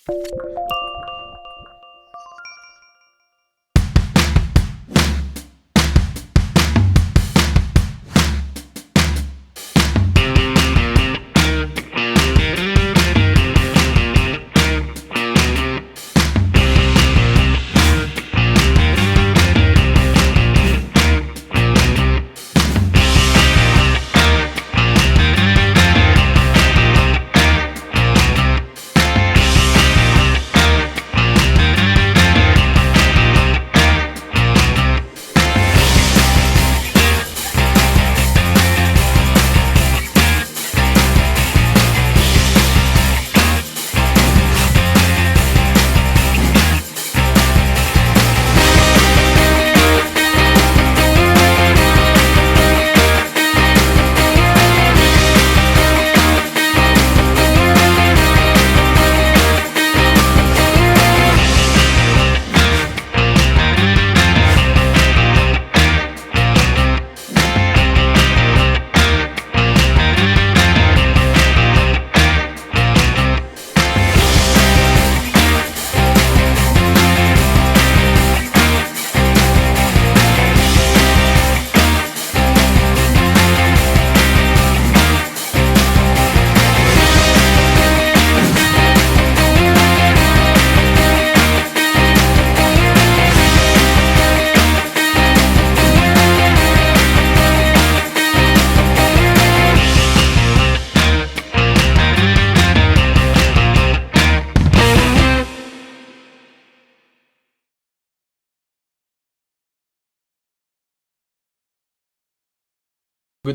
Good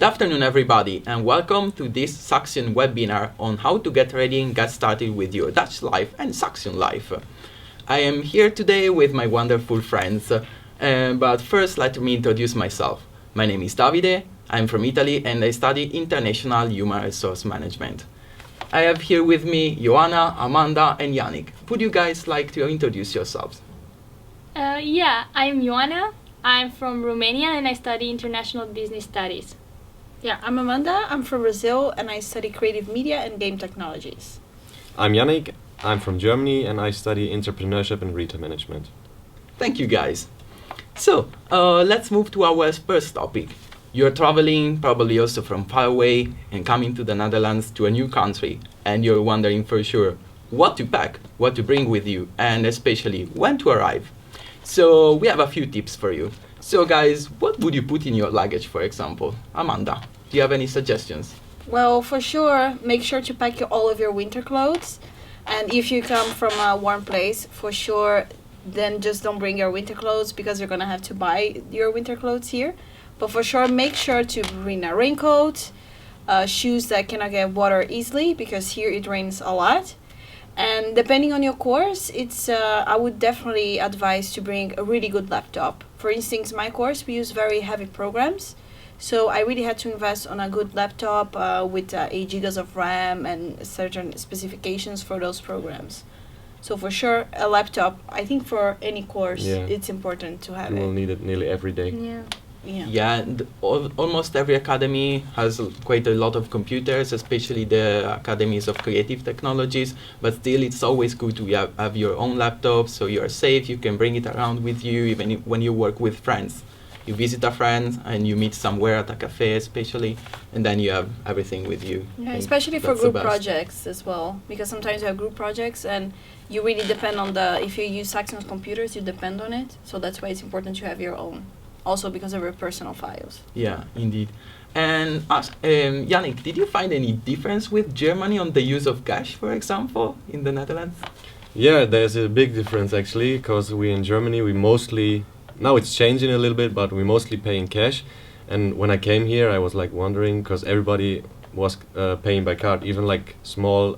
afternoon everybody and welcome to this Saxion webinar on how to get ready and get started with your Dutch life and Saxion life. I am here today with my wonderful friends, but first let me introduce myself. My name is Davide, I'm from Italy and I study International Human Resource Management. I have here with me Ioana, Amanda and Jannik. Would you guys like to introduce yourselves? Yeah, I'm Ioana, I'm from Romania and I study International Business Studies. Yeah, I'm Amanda, I'm from Brazil and I study creative media and game technologies. I'm Jannik, I'm from Germany and I study entrepreneurship and retail management. Thank you guys. So, let's move to our first topic. You're traveling, probably also from far away, and coming to the Netherlands, to a new country, and you're wondering for sure what to pack, what to bring with you, and especially when to arrive. So, we have a few tips for you. So guys, what would you put in your luggage, for example? Amanda, do you have any suggestions? Well, for sure, make sure to pack all of your winter clothes. And if you come from a warm place, for sure, then just don't bring your winter clothes because you're going to have to buy your winter clothes here. But for sure, make sure to bring a raincoat, shoes that cannot get water easily because here it rains a lot. And depending on your course, I would definitely advise to bring a really good laptop. For instance, my course, we use very heavy programs. So I really had to invest on a good laptop with 8 gigas of RAM and certain specifications for those programs. So for sure, a laptop, I think for any course, it's important to have it. You will need it nearly every day. Yeah, and almost every academy has quite a lot of computers, especially the academies of creative technologies, but still it's always good to have your own laptop, so you're safe, you can bring it around with you, even when you work with friends. You visit a friend and you meet somewhere at a cafe especially, and then you have everything with you. Yeah, especially for group projects as well, because sometimes you have group projects and you really depend on if you use Saxion's computers, you depend on it, so that's why it's important to have your own. Also because of your personal files. Yeah, indeed. And Jannik, did you find any difference with Germany on the use of cash, for example, in the Netherlands? Yeah, there's a big difference actually, because in Germany, we mostly, now it's changing a little bit, but we mostly pay in cash. And when I came here, I was like wondering, because everybody was paying by card, even like small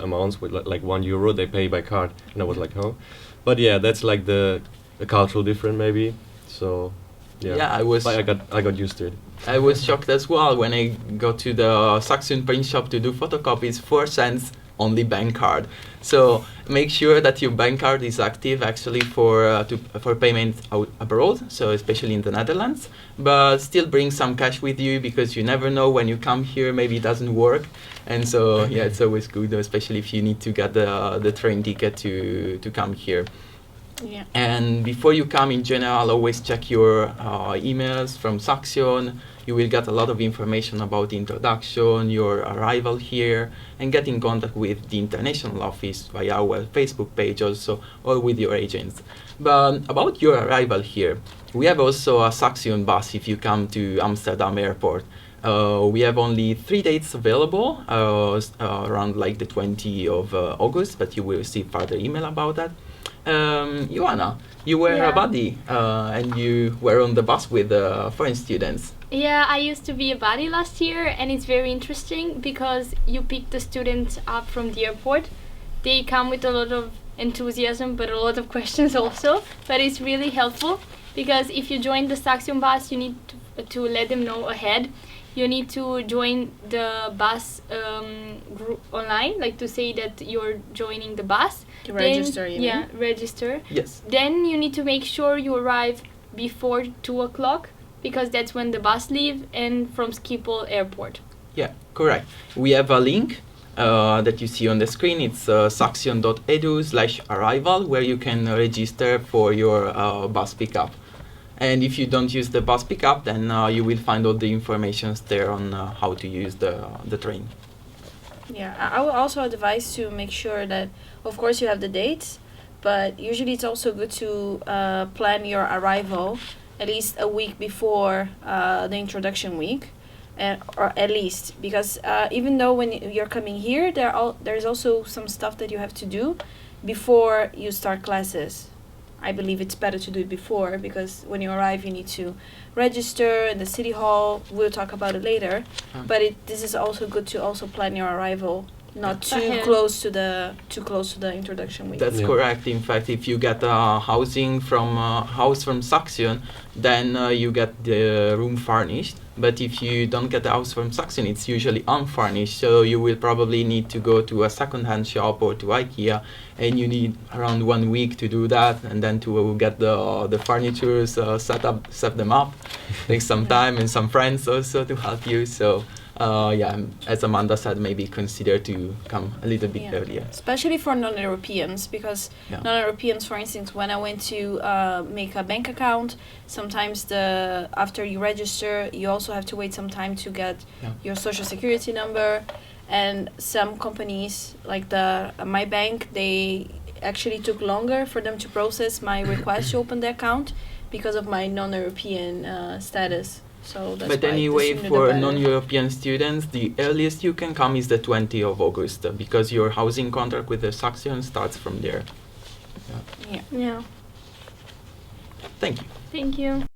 amounts with like €1, they pay by card. And I was like, oh. But yeah, that's like the cultural difference maybe, so. Yeah, I got used to it. I was shocked as well when I got to the Saxion print shop to do photocopies. 4 cents only bank card. So make sure that your bank card is active actually for payments out abroad, so especially in the Netherlands. But still bring some cash with you, because you never know when you come here, maybe it doesn't work. And so yeah, it's always good, especially if you need to get the train ticket to come here. Yeah. And before you come, in general, always check your emails from Saxion. You will get a lot of information about the introduction, your arrival here, and get in contact with the international office via our Facebook page also, or with your agents. But about your arrival here, we have also a Saxion bus if you come to Amsterdam airport. We have only 3 dates available, around like the 20th of August, but you will receive further email about that. Ioana, you were a buddy, and you were on the bus with foreign students. Yeah, I used to be a buddy last year, and it's very interesting because you pick the students up from the airport. They come with a lot of enthusiasm, but a lot of questions also. But it's really helpful because if you join the Saxion bus, you need to let them know ahead. You need to join the bus group online, like to say that you're joining the bus. To register, you mean? Yeah, register. Yes. Then you need to make sure you arrive before 2 o'clock, because that's when the bus leaves and from Schiphol airport. Yeah, correct. We have a link that you see on the screen. It's saxion.edu/arrival, where you can register for your bus pickup. And if you don't use the bus pickup, then you will find all the information there on how to use the train. Yeah, I would also advise to make sure that, of course, you have the dates, but usually it's also good to plan your arrival at least a week before the introduction week, or at least, because even though when you're coming here, there's also some stuff that you have to do before you start classes. I believe it's better to do it before, because when you arrive, you need to register in the city hall. We'll talk about it later. But this is also good to also plan your arrival, not too close to the introduction week. That's correct. In fact, if you get a housing from house from Saxion, then you get the room furnished. But if you don't get the house from Saxion, it's usually unfurnished. So you will probably need to go to a second-hand shop or to IKEA, and you need around 1 week to do that, and then to get the furniture set them up. Takes some time and some friends also to help you. So as Amanda said, maybe consider to come a little bit earlier. Especially for non-Europeans, because non-Europeans, for instance, when I went to make a bank account, sometimes after you register, you also have to wait some time to get your social security number. And some companies, like my bank, they actually took longer for them to process my request to open the account because of my non-European status. So that's but anyway, for non-European students, the earliest you can come is the 20th of August, because your housing contract with the Saxion starts from there. Yeah. Thank you. Thank you.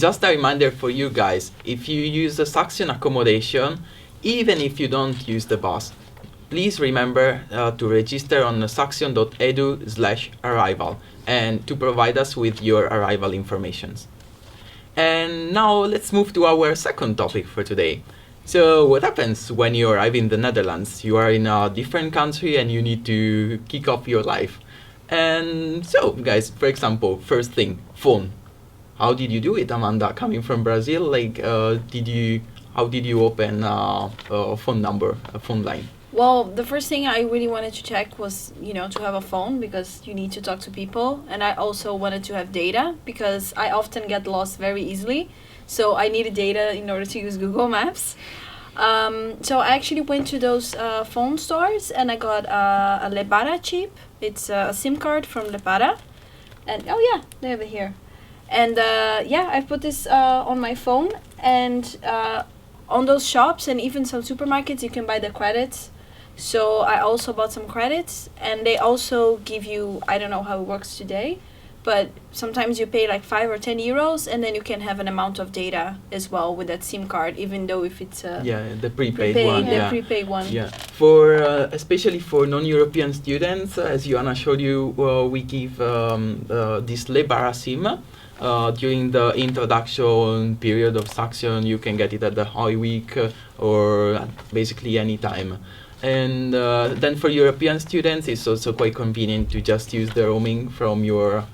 just a reminder for you guys, if you use the Saxion accommodation, even if you don't use the bus, please remember to register on saxion.edu/arrival and to provide us with your arrival informations. And now let's move to our second topic for today. So what happens when you arrive in the Netherlands? You are in a different country and you need to kick off your life. And so, guys, for example, first thing, phone. How did you do it, Amanda? Coming from Brazil, like, how did you open a phone number, a phone line? Well, the first thing I really wanted to check was, to have a phone because you need to talk to people. And I also wanted to have data because I often get lost very easily. So I needed data in order to use Google Maps. So I actually went to those phone stores and I got a Lebara chip. It's a SIM card from Lebara. And, oh yeah, they have it here. And I put this on my phone. And on those shops and even some supermarkets, you can buy the credits. So I also bought some credits, and they also give you, I don't know how it works today, but sometimes you pay like 5 or 10 euros, and then you can have an amount of data as well with that SIM card, even though if it's the prepaid one. Yeah, prepaid one. Yeah, for especially for non-European students, as Ioana showed you, we give this Lebara SIM. During the introduction period of Saxion, you can get it at the High Week or basically any time. And then for European students, it's also quite convenient to just use the roaming from your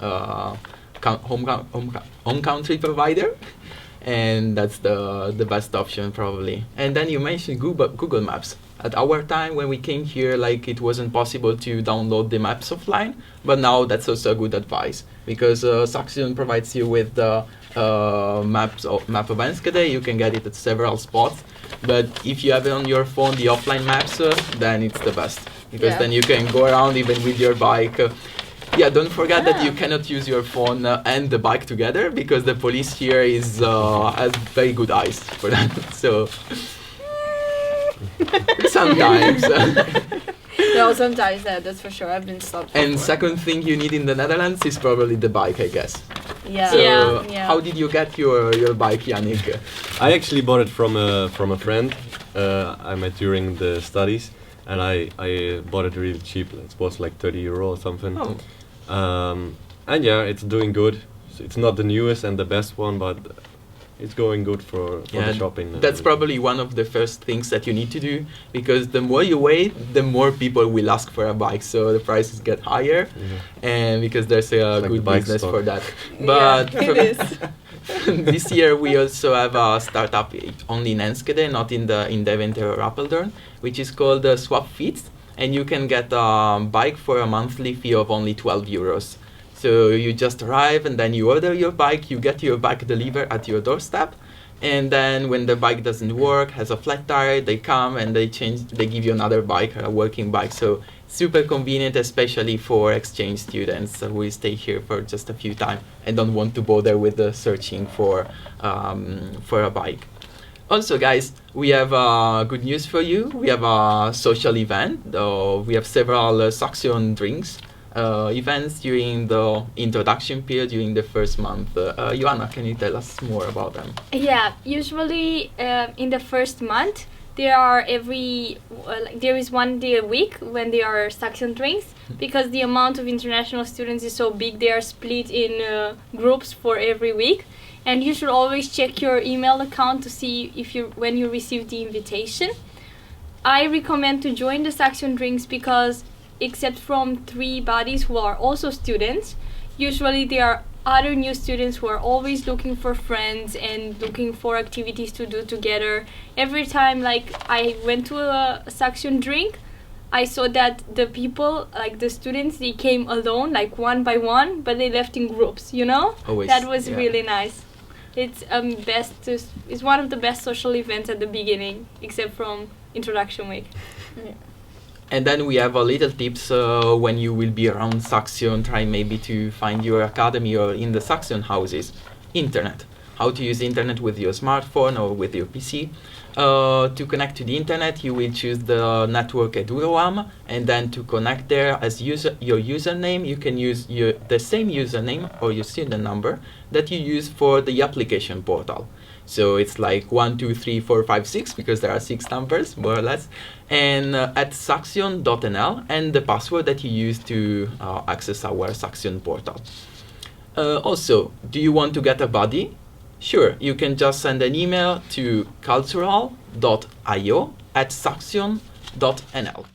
home country provider. And that's the best option probably. And then you mentioned Google Maps. At our time when we came here, like it wasn't possible to download the maps offline, but now that's also a good advice because Saxion provides you with the map of Enschede. You can get it at several spots, but if you have it on your phone, the offline maps, then it's the best because then you can go around even with your bike. Don't forget that you cannot use your phone and the bike together because the police here has very good eyes for that. So sometimes. No, sometimes that's for sure. I've been stopped. And before. second thing you need in the Netherlands is probably the bike, I guess. Yeah. So how did you get your bike, Jannik? I actually bought it from a friend I met during the studies, and I bought it really cheap. It was like 30 euro or something. Oh. And yeah, it's doing good. It's not the newest and the best one, but it's going good for the shopping. That's probably one of the first things that you need to do because the more you wait, the more people will ask for a bike, so the prices get higher, and because there's a good business stock for that. But it is. This year we also have a startup only in Enschede, not in Deventer or Apeldoorn, which is called Swap Fit, and you can get a bike for a monthly fee of only 12 euros. So you just arrive and then you order your bike, you get your bike delivered at your doorstep, and then when the bike doesn't work, has a flat tire, they come and they give you another bike, a working bike. So super convenient, especially for exchange students who will stay here for just a few times and don't want to bother with searching for a bike. Also, guys, we have good news for you. We have a social event. We have several Saxion drinks events during the introduction period during the first month. Ioana, can you tell us more about them? Yeah, usually in the first month there is one day a week when there are Saxion drinks because the amount of international students is so big. They are split in groups for every week, and you should always check your email account to see when you receive the invitation. I recommend to join the Saxion drinks because except from 3 buddies who are also students, usually there are other new students who are always looking for friends and looking for activities to do together. Every time I went to a Saxion drink, I saw that the people, the students, they came alone, one by one, but they left in groups, Always, that was really nice. It's it's one of the best social events at the beginning, except from introduction week. Yeah. And then we have a little tips when you will be around Saxion, try maybe to find your academy or in the Saxion houses. Internet. How to use internet with your smartphone or with your PC. To connect to the internet, you will choose the network Eduroam, and then to connect there as your username, you can use the same username or your student number that you use for the application portal. So it's like 1, 2, 3, 4, 5, 6, because there are 6 numbers, more or less, and at saxion.nl, and the password that you use to access our Saxion portal. Also, do you want to get a buddy? Sure, you can just send an email to cultural.io@saxion.nl.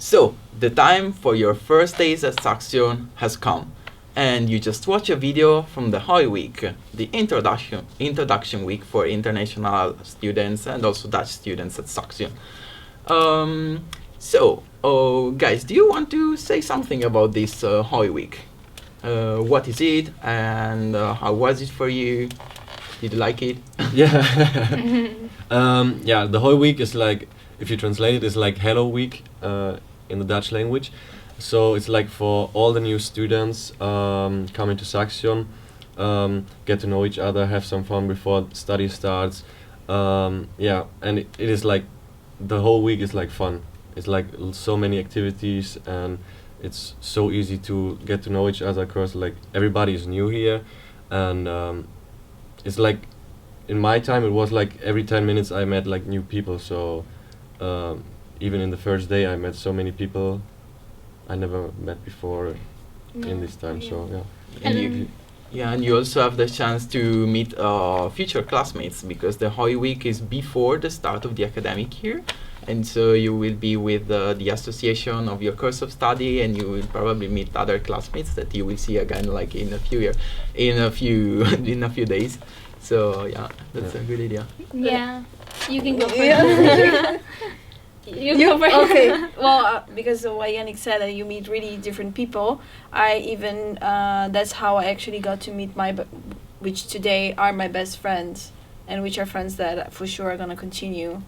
So, the time for your first days at Saxion has come, and you just watch a video from the Hoi Week, the introduction week for international students and also Dutch students at Saxion. Guys, do you want to say something about this Hoi Week? What is it, and how was it for you? Did you like it? Yeah. The Hoi Week is like, if you translate it, it's like Hello Week in the Dutch language. So it's like for all the new students coming to Saxion, get to know each other, have some fun before study starts. And it is like, the whole week is like fun. It's like so many activities, and it's so easy to get to know each other because like everybody is new here, and it's like, in my time it was like every 10 minutes I met like new people. So even in the first day I met so many people I never met before in this time. So yeah. And you also have the chance to meet future classmates, because the Hoi Week is before the start of the academic year, and so you will be with the association of your course of study, and you will probably meet other classmates that you will see again like in a few days. So yeah, that's a good idea. Yeah, you can go first. You go first. Okay. Well, because of what Jannik said, that you meet really different people. I even that's how I actually got to meet which today are my best friends, and which are friends that for sure are gonna continue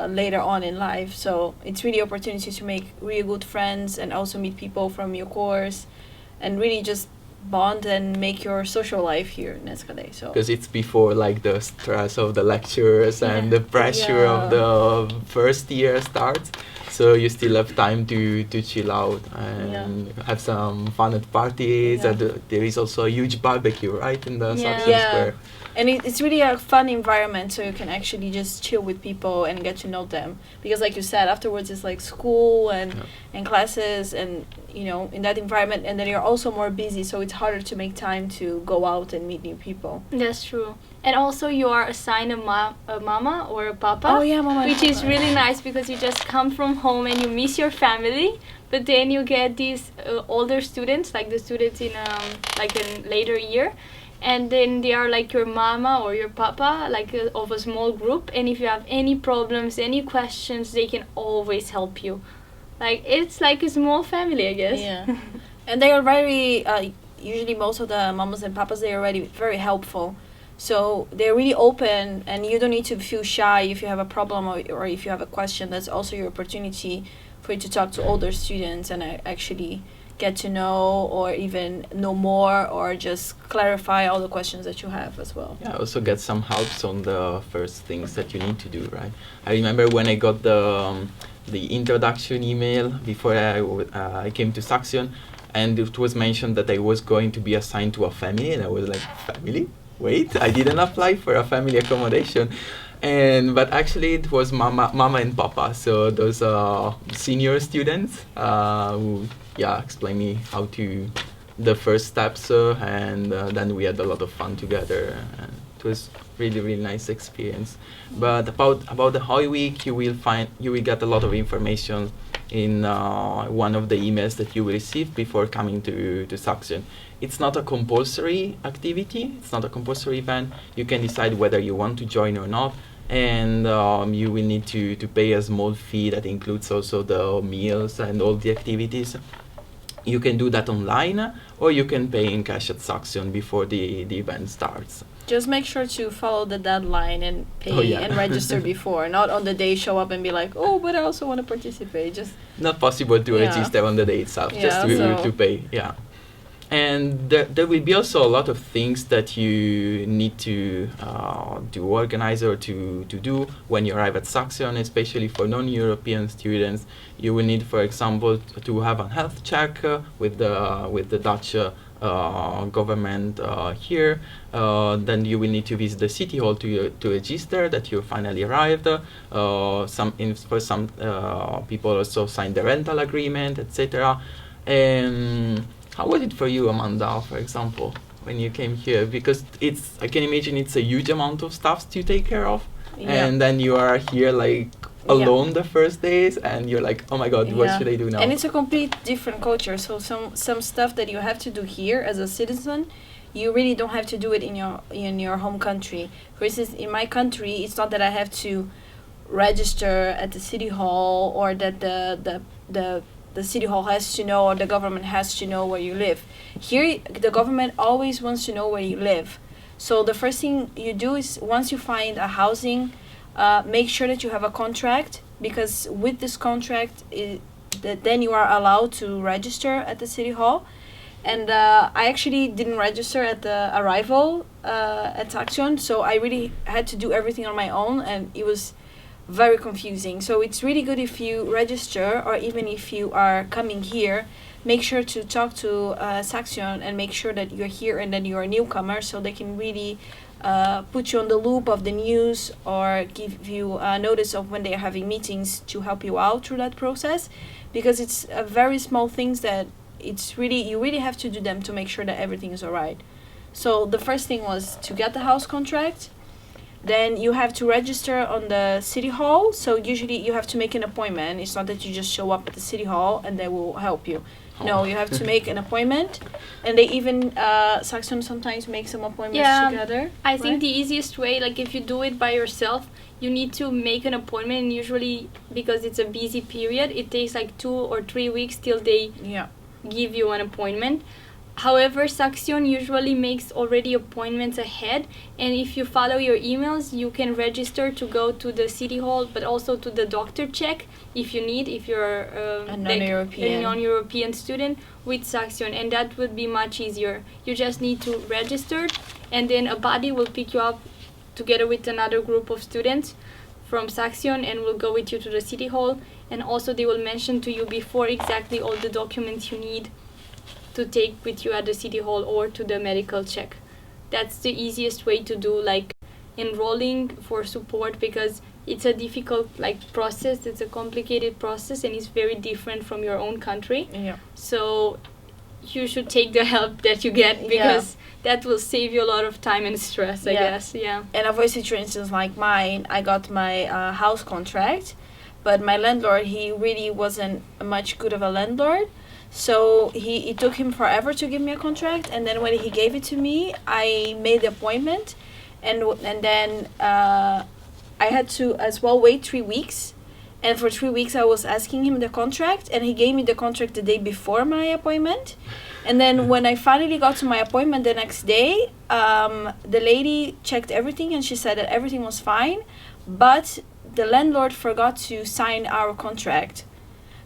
later on in life. So it's really opportunity to make really good friends and also meet people from your course, and really just bond and make your social life here in Enschede. So Because it's before like the stress of the lectures and the pressure Yeah. of the first year starts. So you still have time to chill out and have some fun at parties. Yeah. And there is also a huge barbecue, right, in the Yeah. Saxion Yeah. Square. and it's really a fun environment, so you can actually just chill with people and get to know them. Because like you said, afterwards it's like school and classes and, you know, in that environment, and then you're also more busy, so it's harder to make time to go out and meet new people. That's true. And also you are assigned a mama or a papa. Oh yeah, mama. Which is really nice because you just come from home and you miss your family, but then you get these older students, like the students in like a later year, and then they are like your mama or your papa, like of a small group, and if you have any problems, any questions, they can always help you. Like it's like a small family, I guess. Yeah, and they are very usually most of the mamas and papas, they are already very helpful. So they're really open, and you don't need to feel shy if you have a problem or if you have a question. That's also your opportunity for you to talk to older students and actually get to know or even know more or just clarify all the questions that you have as well. Yeah, also get some helps on the first things that you need to do, right? I remember when I got the introduction email before I came to Saxion, and it was mentioned that I was going to be assigned to a family, and I was like, family? Wait, I didn't apply for a family accommodation. But actually it was mama and papa, so those senior students who explained me how to the first steps, and then we had a lot of fun together, and it was really nice experience. But about the High Week, you will get a lot of information in one of the emails that you will receive before coming to Saxion. It's not a compulsory activity, it's not a compulsory event. You can decide whether you want to join or not, and you will need to pay a small fee that includes also the meals and all the activities. You can do that online, or you can pay in cash at Saxion before the event starts. Just make sure to follow the deadline and pay and register before. Not on the day show up and be like, oh, but I also want to participate. Just not possible to register on the day itself, just to pay. Yeah. And there will be also a lot of things that you need to organize or to do when you arrive at Saxion, especially for non-European students. You will need, for example, to have a health check with the Dutch government here. Then you will need to visit the city hall to register that you finally arrived. For some people also sign the rental agreement, etc. How was it for you, Amanda, for example, when you came here? Because I can imagine it's a huge amount of stuff to take care of. Yeah. And then you are here like alone the first days, and you're like, oh my god, what should I do now? And it's a complete different culture. So some stuff that you have to do here as a citizen, you really don't have to do it in your home country. For instance, in my country, it's not that I have to register at the city hall, or that the city hall has to know, or the government has to know where you live. Here, the government always wants to know where you live. So the first thing you do is, once you find a housing, make sure that you have a contract, because with this contract, then you are allowed to register at the city hall. And I actually didn't register at the arrival at Saxion, so I really had to do everything on my own, and it was very confusing. So it's really good if you register, or even if you are coming here, make sure to talk to Saxion and make sure that you're here and that you're a newcomer, so they can really put you on the loop of the news, or give you notice of when they are having meetings to help you out through that process, because it's very small things that you really have to do them to make sure that everything is alright. So the first thing was to get the house contract. Then you have to register on the city hall. So usually you have to make an appointment. It's not that you just show up at the city hall and they will help you. No, you have to make an appointment. And they even, Saxion sometimes make some appointments together. I think the easiest way, like if you do it by yourself, you need to make an appointment. And usually, because it's a busy period, it takes like 2 or 3 weeks till they give you an appointment. However, Saxion usually makes already appointments ahead, and if you follow your emails, you can register to go to the city hall, but also to the doctor check if you need, if you're A non-European. a non-European student with Saxion, and that would be much easier. You just need to register, and then a buddy will pick you up together with another group of students from Saxion and will go with you to the city hall, and also they will mention to you before exactly all the documents you need to take with you at the city hall or to the medical check. That's the easiest way to do like enrolling for support, because it's a difficult process, it's a complicated process, and it's very different from your own country. Yeah. So you should take the help that you get, because that will save you a lot of time and stress, I guess. Yeah. And avoid situations like mine. I got my house contract, but my landlord, he really wasn't much good of a landlord. So it took him forever to give me a contract, and then when he gave it to me, I made the appointment, and then I had to as well wait 3 weeks, and for 3 weeks I was asking him the contract, and he gave me the contract the day before my appointment, and then when I finally got to my appointment the next day, the lady checked everything and she said that everything was fine, but the landlord forgot to sign our contract.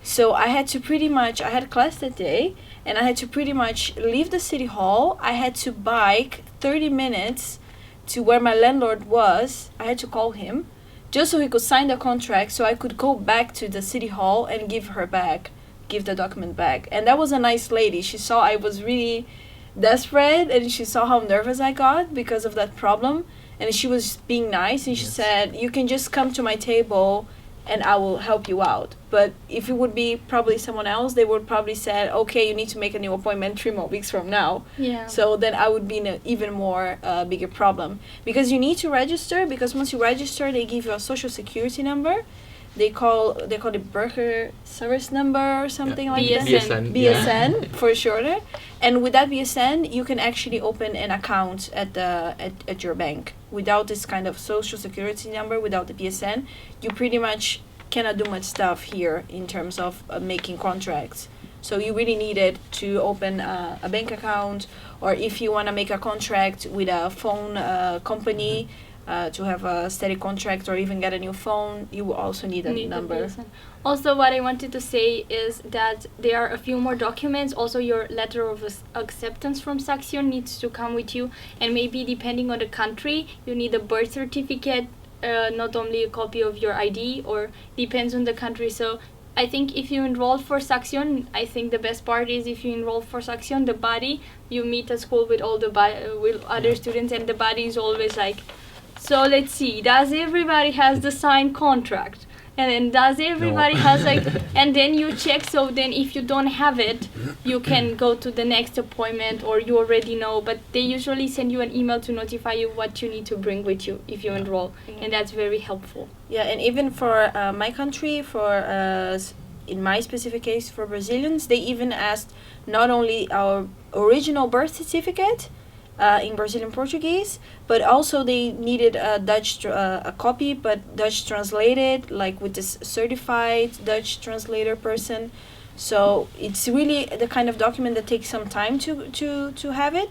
So I had I had class that day, and I had to pretty much leave the city hall. I had to bike 30 minutes to where my landlord was. I had to call him just so he could sign the contract, so I could go back to the city hall and give the document back. And that was a nice lady. She saw I was really desperate, and she saw how nervous I got because of that problem, and she was being nice, and she said, you can just come to my table and I will help you out. But if it would be probably someone else, they would probably say, okay, you need to make a new appointment 3 more weeks from now. Yeah. So then I would be in an even more bigger problem, because you need to register, because once you register, they give you a social security number. They call it Burger Service Number or something like that. BSN. BSN for shorter. And with that BSN, you can actually open an account at your bank. Without this kind of social security number, without the BSN, you pretty much cannot do much stuff here in terms of making contracts. So you really need it to open a bank account, or if you want to make a contract with a phone company, to have a steady contract or even get a new phone, you will also need a number. Also, what I wanted to say is that there are a few more documents. Also, your letter of acceptance from Saxion needs to come with you, and maybe depending on the country, you need a birth certificate, not only a copy of your ID, or depends on the country. So I think if you enroll for Saxion, I think the best part is if you enroll for Saxion, the buddy, you meet at school with all the with other students, and the buddy is always like, so let's see, does everybody has the signed contract? And then does everybody has and then you check, so then if you don't have it, you can go to the next appointment, or you already know, but they usually send you an email to notify you what you need to bring with you if you enroll, and that's very helpful. Yeah, and even for my country, in my specific case, for Brazilians, they even asked not only our original birth certificate, in Brazilian Portuguese, but also they needed a Dutch a copy, but Dutch translated, like with this certified Dutch translator person. So it's really the kind of document that takes some time to have it.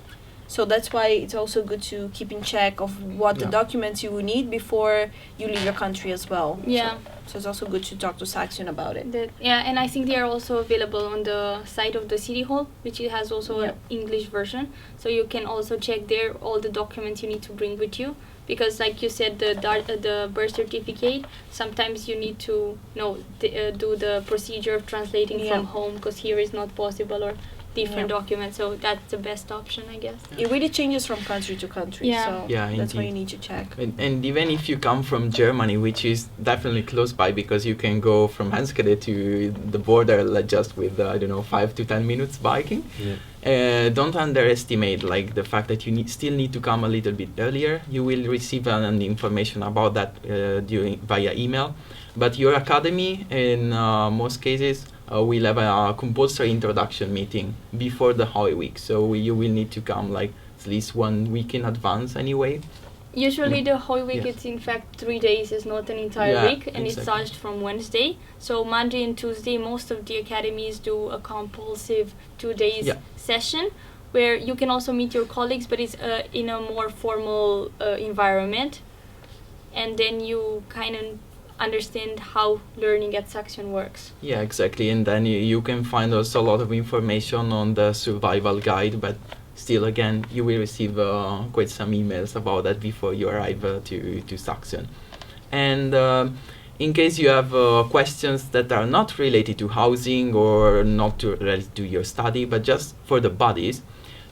So that's why it's also good to keep in check of what the documents you will need before you leave your country as well. Yeah. So it's also good to talk to Saxion about it. And I think they are also available on the site of the City Hall, which it has also an English version. So you can also check there all the documents you need to bring with you. Because like you said, the birth certificate, sometimes you need to do the procedure of translating from home, because here is not possible, or different documents. So that's the best option, I guess. It really changes from country to country. So that's why you need to check. And even if you come from Germany, which is definitely close by, because you can go from Enschede to the border just with 5 to 10 minutes biking. Don't underestimate the fact that you still need to come a little bit earlier. You will receive an information about that via email, but your academy in most cases will have a compulsory introduction meeting before the Holy Week, so you will need to come at least 1 week in advance anyway. Usually the Holy Week is in fact 3 days, it's not an entire week, and it starts from Wednesday. So Monday and Tuesday most of the academies do a compulsive 2 days session, where you can also meet your colleagues, but it's in a more formal environment, and then you kind of understand how learning at Saxion works. Yeah, exactly. And then you can find also a lot of information on the survival guide, but still, again, you will receive quite some emails about that before you arrive to Saxion. And in case you have questions that are not related to housing or not related to your study, but just for the buddies,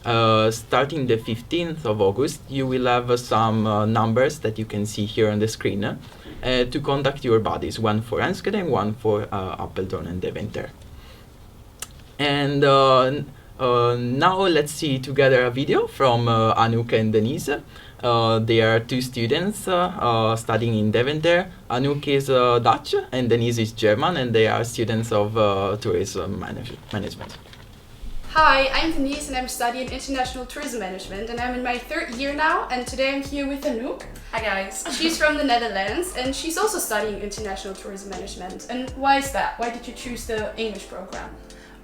starting the 15th of August, you will have some numbers that you can see here on the screen to contact your buddies, one for Enschede and one for Apeldoorn and Deventer. And now let's see together a video from Anouk and Denise. They are two students studying in Deventer. Anouk is Dutch and Denise is German, and they are students of tourism management. Hi, I'm Denise and I'm studying International Tourism Management, and I'm in my 3rd year now, and today I'm here with Anouk. Hi guys. She's from the Netherlands and she's also studying International Tourism Management. And why is that? Why did you choose the English program?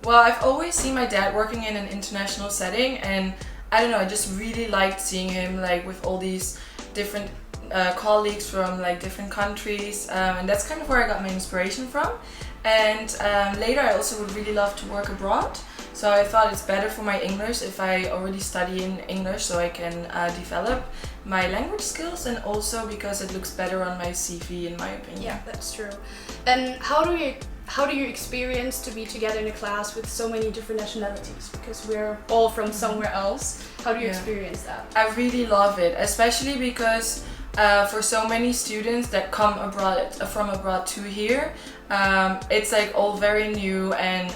Well, I've always seen my dad working in an international setting, and I don't know, I just really liked seeing him like with all these different colleagues from like different countries, and that's kind of where I got my inspiration from. And later I also would really love to work abroad. So I thought it's better for my English if I already study in English, so I can develop my language skills, and also because it looks better on my CV, in my opinion. Yeah, that's true. And how do you experience to be together in a class with so many different nationalities? Because we're all from somewhere else. How do you experience that? I really love it, especially because for so many students that come from abroad to here, it's like all very new, and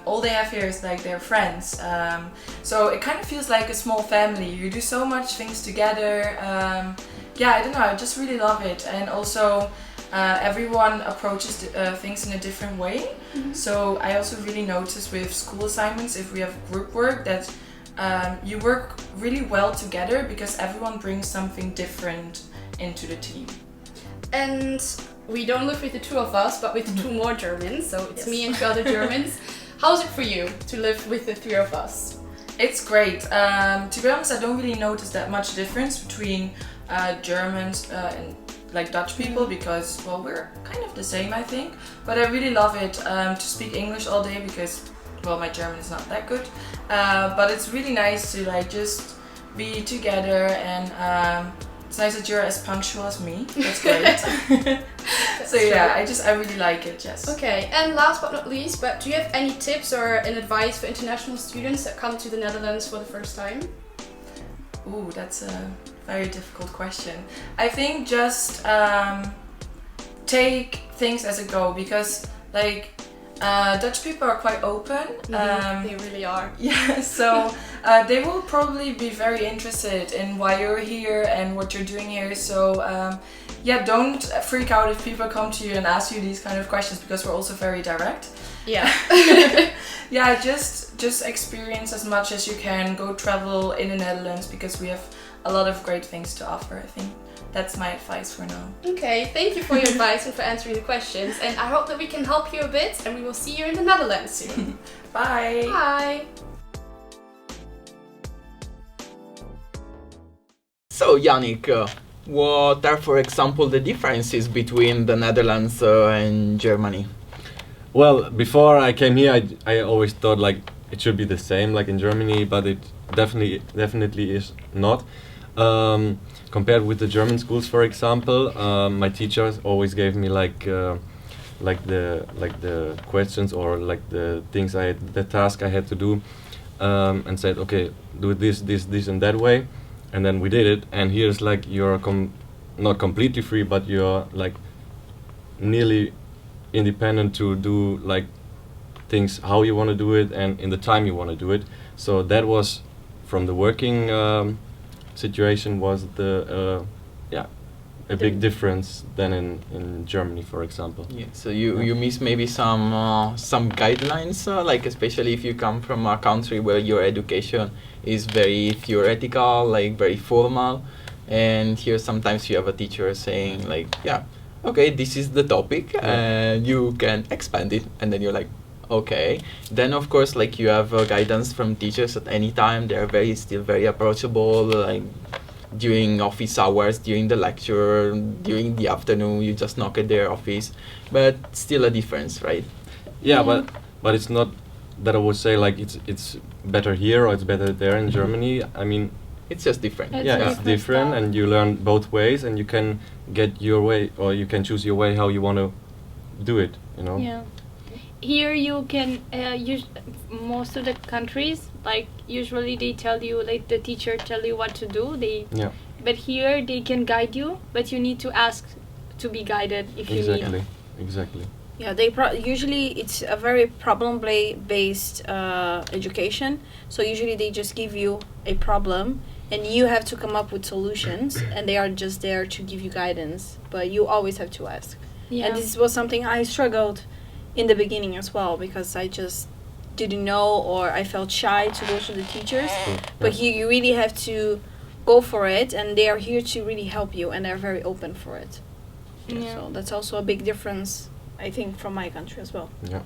all they have here is like their friends. So it kind of feels like a small family. You do so much things together. Yeah, I don't know, I just really love it. And also everyone approaches things in a different way. Mm-hmm. So I also really notice with school assignments, if we have group work, that you work really well together because everyone brings something different into the team. And we don't live with the two of us, but with two more Germans, so it's Yes. me and two other Germans. How's it for you to live with the three of us? It's great. To be honest, I don't really notice that much difference between Germans and like Dutch people, because, well, we're kind of the same, I think. But I really love it to speak English all day because, well, my German is not that good. But it's really nice to like just be together, and it's nice that you're as punctual as me. That's great. So yeah, I really like it, yes. Okay, and last but not least, but do you have any tips or an advice for international students that come to the Netherlands for the first time? Ooh, that's a very difficult question. I think just take things as it go, because like Dutch people are quite open. They really are. Yeah, so they will probably be very interested in why you're here and what you're doing here. So yeah, don't freak out if people come to you and ask you these kind of questions, because we're also very direct. Yeah. Yeah, just experience as much as you can. Go travel in the Netherlands, because we have a lot of great things to offer. I think that's my advice for now. Okay, thank you for your advice and for answering the questions. And I hope that we can help you a bit, and we will see you in the Netherlands soon. Bye. Bye. So, Jannik, what are, for example, the differences between the Netherlands and Germany? Well, before I came here, I always thought like it should be the same like in Germany, but it definitely is not. Compared with the German schools, for example, my teachers always gave me like the questions, or like the task I had to do, and said, okay, do this, and that way, and then we did it. And here's like you're not completely free, but you're like nearly independent to do like things how you want to do it and in the time you want to do it. So that was from the working situation was a big difference than in Germany, for example. Yeah, so you miss maybe some guidelines, like especially if you come from a country where your education is very theoretical, like very formal, and here sometimes you have a teacher saying like, yeah, okay, this is the topic, and you can expand it, and then you're like, Okay. Then of course, like you have guidance from teachers at any time. They're still very approachable. Like during office hours, during the lecture, during the afternoon, you just knock at their office. But still a difference, right? Yeah, but it's not that I would say like it's better here or it's better there in Germany. I mean, It's just different. It's yeah, it's different, style. and you learn both ways, and you can get your way, or you can choose your way how you want to do it. You know. Yeah. Here you can most of the countries, like usually they tell you, like the teacher tell you what to do. Yeah. But here they can guide you, but you need to ask to be guided if you need. Exactly. Exactly. Yeah, usually it's a very problem-based education. So usually they just give you a problem, and you have to come up with solutions, and they are just there to give you guidance. But you always have to ask. Yeah. And this was something I struggled in the beginning as well, because I just didn't know, or I felt shy to go to the teachers. But here you really have to go for it, and they are here to really help you, and they're very open for it. Yeah. So that's also a big difference, I think, from my country as well. Yeah.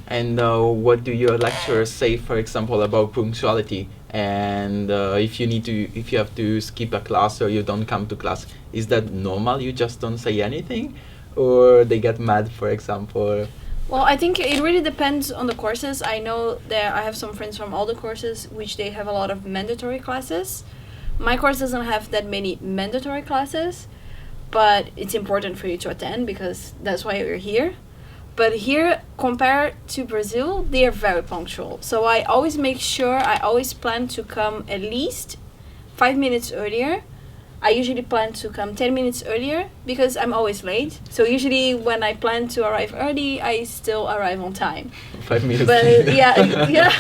And what do your lecturers say, for example, about punctuality? And if you have to skip a class or you don't come to class, is that normal? You just don't say anything, or they get mad, for example? Well, I think it really depends on the courses. I know that I have some friends from all the courses which they have a lot of mandatory classes. My course doesn't have that many mandatory classes, but it's important for you to attend because that's why you're here. But here, compared to Brazil, they are very punctual. So I always make sure, I always plan to come at least 5 minutes earlier. I usually plan to come 10 minutes earlier because I'm always late. So usually when I plan to arrive early, I still arrive on time. 5 minutes. But yeah.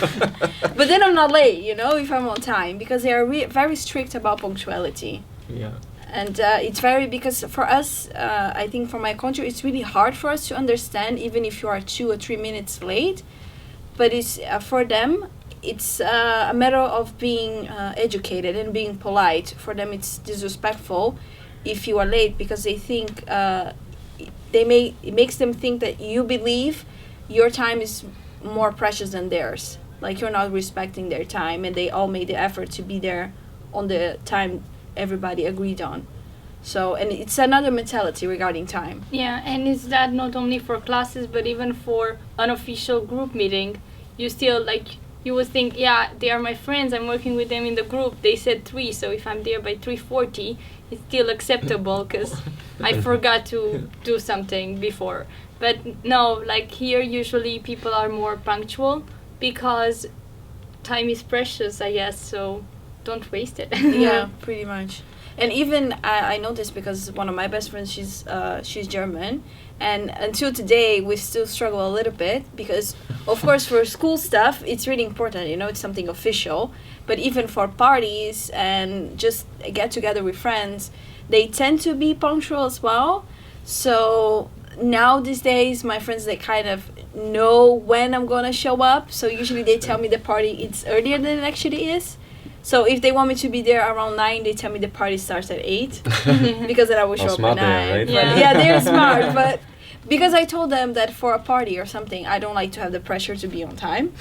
But then I'm not late, if I'm on time, because they are very strict about punctuality. Yeah. And it's because for us, I think for my country, it's really hard for us to understand, even if you are 2 or 3 minutes late. But it's for them, it's a matter of being educated and being polite. For them, it's disrespectful if you are late, because they think it makes them think that you believe your time is more precious than theirs. Like you're not respecting their time, and they all made the effort to be there on the time everybody agreed on. So, and it's another mentality regarding time. Yeah, and it's that not only for classes, but even for unofficial group meeting. You still, you would think, yeah, they are my friends, I'm working with them in the group. They said 3, so if I'm there by 3:40, it's still acceptable because I forgot to do something before. But no, here usually people are more punctual because time is precious, I guess, so don't waste it. Yeah, pretty much. And even I know this because one of my best friends, she's German, and until today we still struggle a little bit because, of course, for school stuff it's really important, it's something official. But even for parties and just get together with friends, they tend to be punctual as well. So now these days, my friends, they kind of know when I'm gonna show up. So usually they tell me the party it's earlier than it actually is. So if they want me to be there around 9, they tell me the party starts at 8 because then I will show up at 9. Right? Yeah, they're smart, but because I told them that for a party or something, I don't like to have the pressure to be on time.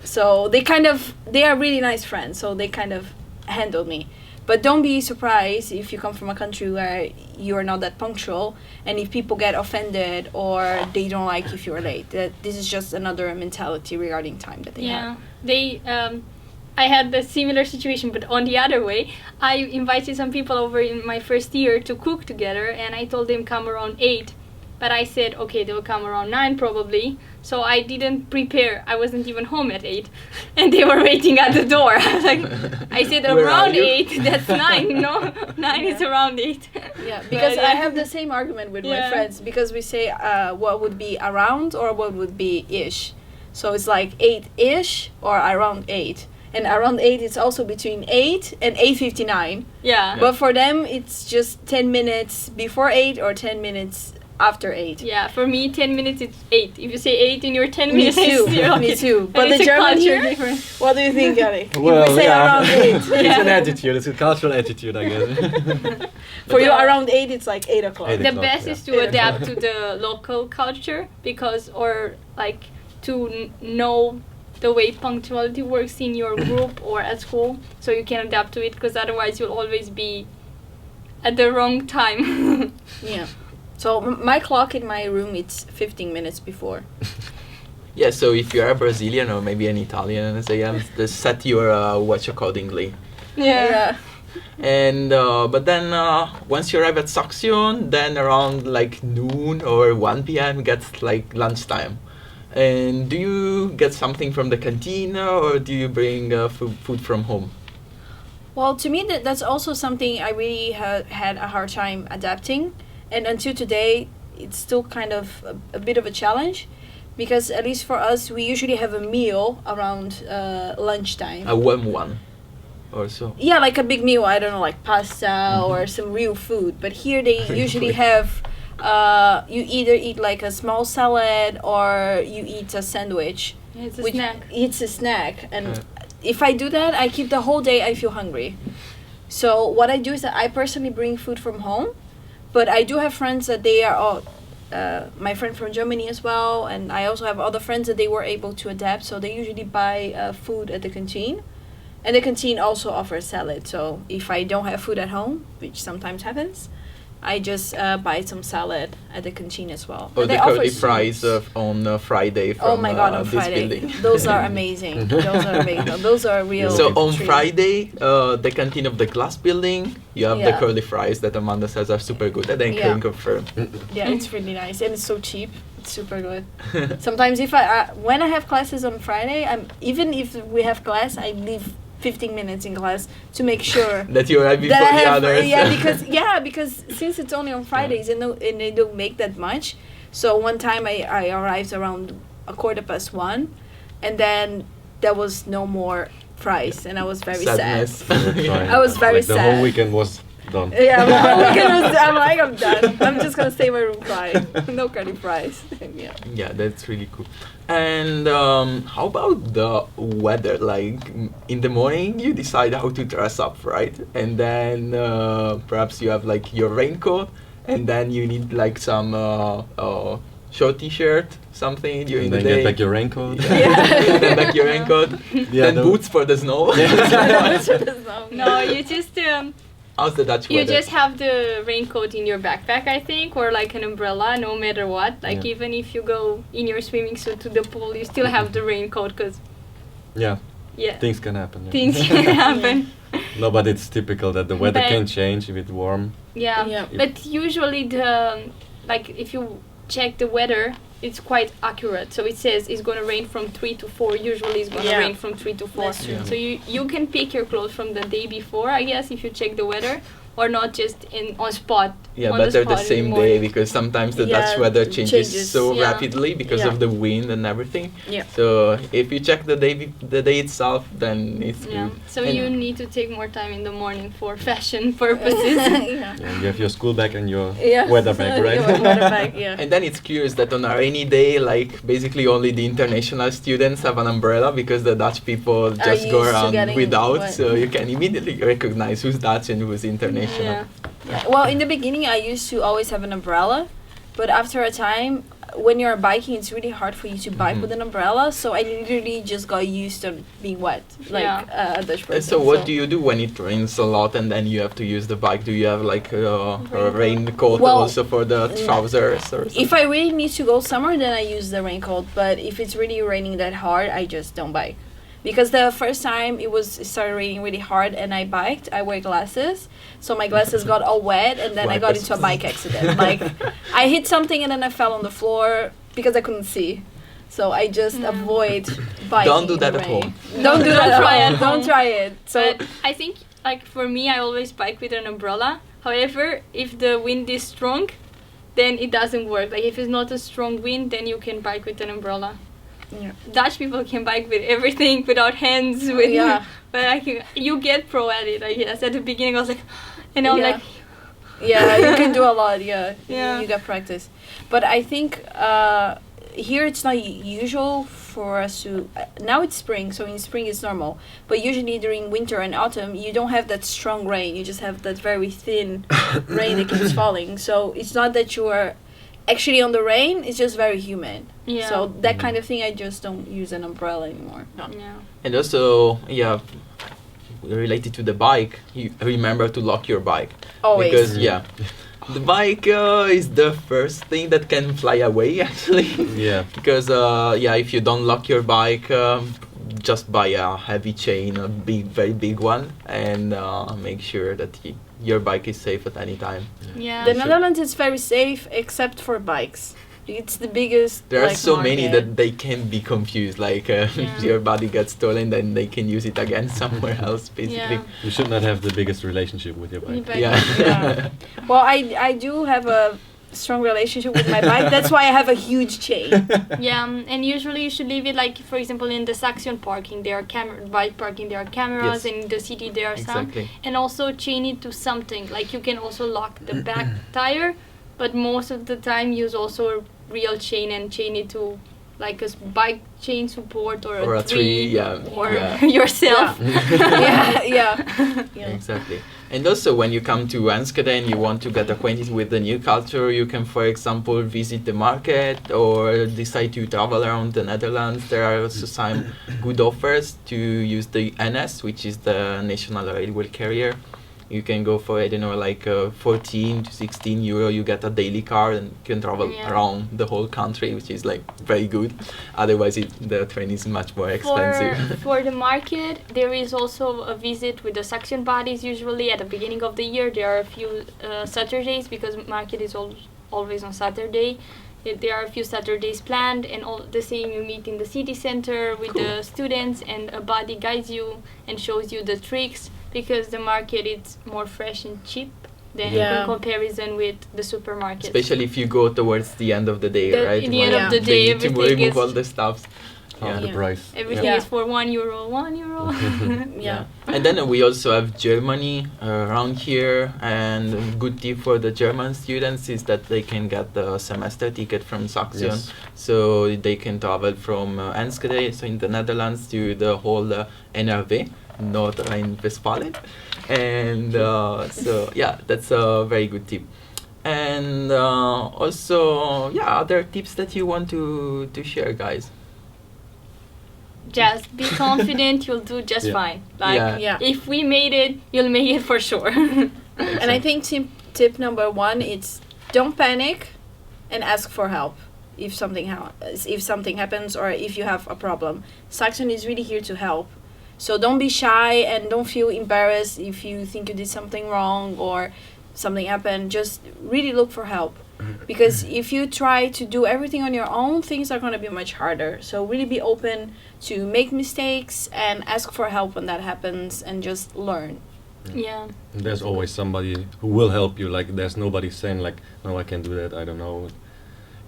So they are really nice friends, so they kind of handled me. But don't be surprised if you come from a country where you are not that punctual, and if people get offended or they don't like if you're late. That this is just another mentality regarding time that they have. Yeah, I had a similar situation, but on the other way. I invited some people over in my first year to cook together, and I told them come around 8. But I said, okay, they'll come around 9 probably. So I didn't prepare. I wasn't even home at 8. And they were waiting at the door. I was like, I said Where around are you? 8, that's 9, no? 9 is around 8. Yeah, because But, I have the same argument with my friends, because we say what would be around or what would be ish. So it's like 8-ish or around 8. And around 8, it's also between 8 and 8:59. Yeah. But for them, it's just 10 minutes before 8 or 10 minutes after 8. Yeah, for me, 10 minutes is 8. If you say 8 in your 10 Me minutes, too. it's 0. Me too. But But the it's a German culture here, difference. what do you think, Jannik? Well, If we say around 8. It's an attitude. It's a cultural attitude, I guess. For you, around 8, it's like 8 o'clock. 8 The o'clock, best yeah. is to adapt to the local culture, because, or to know the way punctuality works in your group or at school, so you can adapt to it, because otherwise you'll always be at the wrong time. Yeah. So my clock in my room, it's 15 minutes before. Yeah, so if you're a Brazilian or maybe an Italian as I am, just set your watch accordingly. Yeah. And but then once you arrive at Saxion, then around like noon or 1 p.m. gets like lunchtime. And do you get something from the canteen or do you bring food from home? Well, to me, that's also something I really had a hard time adapting. And until today, it's still kind of a bit of a challenge. Because at least for us, we usually have a meal around lunchtime. A warm one or so? Yeah, like a big meal. I don't know, like pasta or some real food. But here they usually have... you either eat like a small salad or you eat a sandwich. It's a snack. It's a snack. And if I do that, I keep the whole day, I feel hungry. So what I do is that I personally bring food from home. But I do have friends that they are all... my friend from Germany as well, and I also have other friends that they were able to adapt, so they usually buy food at the canteen, and the canteen also offers salad. So if I don't have food at home, which sometimes happens, I just buy some salad at the canteen as well. Or And the they offer curly fries soups. on Friday from Oh my god, on this Friday. building. Those are amazing. Those are amazing. Those are real. So on treat. Friday, the canteen of the glass building, you have the Yeah. curly fries that Amanda says are super good, and I Yeah. can confirm. Yeah, it's really nice and it's so cheap. It's super good. Sometimes if when I have classes on Friday, even if we have class, I leave 15 minutes in class to make sure That you arrive before that I the have, others. because since it's only on Fridays and they don't make that much. So one time I arrived around 1:15, and then there was no more fries, and I was very Sadness. sad. Fine. I was very like the whole sad. weekend was done. Yeah, my whole weekend was, I'm like, I'm done. I'm just gonna stay in my room crying. No curly fries. Yeah. Yeah, that's really cool. And how about the weather? Like in the morning, you decide how to dress up, right? And then perhaps you have like your raincoat, and then you need like some short t-shirt, something during And the then day. get back your raincoat. And then back your raincoat. Yeah, Then the- boots for the snow. No, you just How's the Dutch you weather? just have the raincoat in your backpack, I think, or like an umbrella, no matter what. Like Yeah. even if you go in your swimming suit to the pool, you still have the raincoat, because Yeah, yeah, things can happen. Yeah. things can happen. No, but it's typical that the weather But- can change if it's warm. Yeah. Yeah. But usually like if you check the weather, it's quite accurate. So it says it's gonna rain from 3 to 4. Usually it's gonna Yeah. rain from 3 to 4. That's true. So you can pick your clothes from the day before, I guess, if you check the weather, or not just on spot. Yeah, on better the spot in same the day, morning. because sometimes the Yeah, Dutch weather it changes changes, so yeah. rapidly because Yeah. of the wind and everything. Yeah. So if you check the day itself, then it's Yeah. good. So And- you need to take more time in the morning for fashion purposes. yeah. Yeah, you have your school bag and your Yeah. weather bag, right? Your weather bag, yeah. And then it's curious that on a rainy day, like basically only the international students have an umbrella, because the Dutch people just go used to around getting without, wet. so you can immediately recognize who's Dutch and who's international. Yeah. Yeah. Well, in the beginning, I used to always have an umbrella, but after a time, when you're biking, it's really hard for you to bike Mhm. with an umbrella. So I literally just got used to being wet, like Yeah. a Dutch And person. so what do you do when it rains a lot and then you have to use the bike? Do you have like a raincoat Well, also for the trousers or something? If I really need to go somewhere, then I use the raincoat. But if it's really raining that hard, I just don't bike. Because the first time it started raining really hard and I biked, I wear glasses. So my glasses got all wet and then I got into a bike accident. Like I hit something and then I fell on the floor because I couldn't see. So I just avoid biking. Don't do in that the at rain. home. Don't do that Don't try at at home. Don't home. try it. So But I think, like for me, I always bike with an umbrella. However, if the wind is strong, then it doesn't work. Like if it's not a strong wind, then you can bike with an umbrella. yeah. Dutch people can bike with everything, without hands, with Yeah. but you get pro at it. I guess at the beginning I was like, and I'm Yeah. like, Yeah, you can do a lot. Yeah, Yeah. You got practice. But I think here it's not usual for us to. Now it's spring, so in spring it's normal. But usually during winter and autumn, you don't have that strong rain. You just have that very thin rain that keeps falling. So it's not that you are actually on the rain, it's just very humid. Yeah. So that kind of thing, I just don't use an umbrella anymore. No. Yeah. And also, yeah, related to the bike, you remember to lock your bike. Always. Because, yeah, the bike is the first thing that can fly away, actually. Yeah. Because, yeah, if you don't lock your bike, just buy a heavy chain, a big, very big one, and make sure that your bike is safe at any time. Yeah. The Sure. Netherlands is very safe except for bikes. It's the biggest. There are like, so many market. that they can be confused. Like, if Yeah. your body gets stolen, then they can use it again somewhere else, basically. Yeah. You should not have the biggest relationship with your bike. But- Yeah. Yeah. Well, I do have a strong relationship with my bike. That's why I have a huge chain. Yeah, and usually you should leave it like, for example, in the Saxion parking, there are bike parking, there are cameras, Yes. and in the city there are some. Exactly. And also chain it to something. Like you can also lock the back tire, but most of the time use also a real chain and chain it to like a bike chain support or, Or a tree, yeah. or Yeah. yourself. Yeah, yeah. Yeah. Exactly. And also when you come to Enschede and you want to get acquainted with the new culture, you can, for example, visit the market or decide to travel around the Netherlands. There are also some good offers to use the NS, which is the national railway carrier. You can go for, I don't know, like 14 to 16 euro, you get a daily card and can travel Yeah. around the whole country, which is like very good. Otherwise, the train is much more expensive. For the market, there is also a visit with the Saxion bodies. Usually at the beginning of the year, there are a few Saturdays because market is always on Saturday. There are a few Saturdays planned, and all the same you meet in the city center with Cool. the students, and a body guides you and shows you the tricks because the market is more fresh and cheap than Yeah. in comparison with the supermarket. Especially if you go towards the end of the day, right? In the end Yeah. of the They day, need to everything remove is all the stuff. Half the Yeah. price. everything Yeah. is for €1. €1. Yeah. And then we also have Germany around here, and a good tip for the German students is that they can get the semester ticket from Saxion, Yes. so they can travel from Enschede, so in the Netherlands, to the whole NRV, North Rhine-Westphalen, and so yeah, that's a very good tip. And also, yeah, other tips that you want to share, guys. Just be confident, you'll do just Yeah. fine. Like, Yeah. Yeah. if we made it, you'll make it for sure. And I think tip number one is don't panic and ask for help if something happens or if you have a problem. Saxion is really here to help. So don't be shy and don't feel embarrassed if you think you did something wrong or something happened. Just really look for help. Because if you try to do everything on your own, things are going to be much harder. So really be open to make mistakes and ask for help when that happens and just learn. Yeah. There's always somebody who will help you. Like there's nobody saying like, no, I can't do that. I don't know.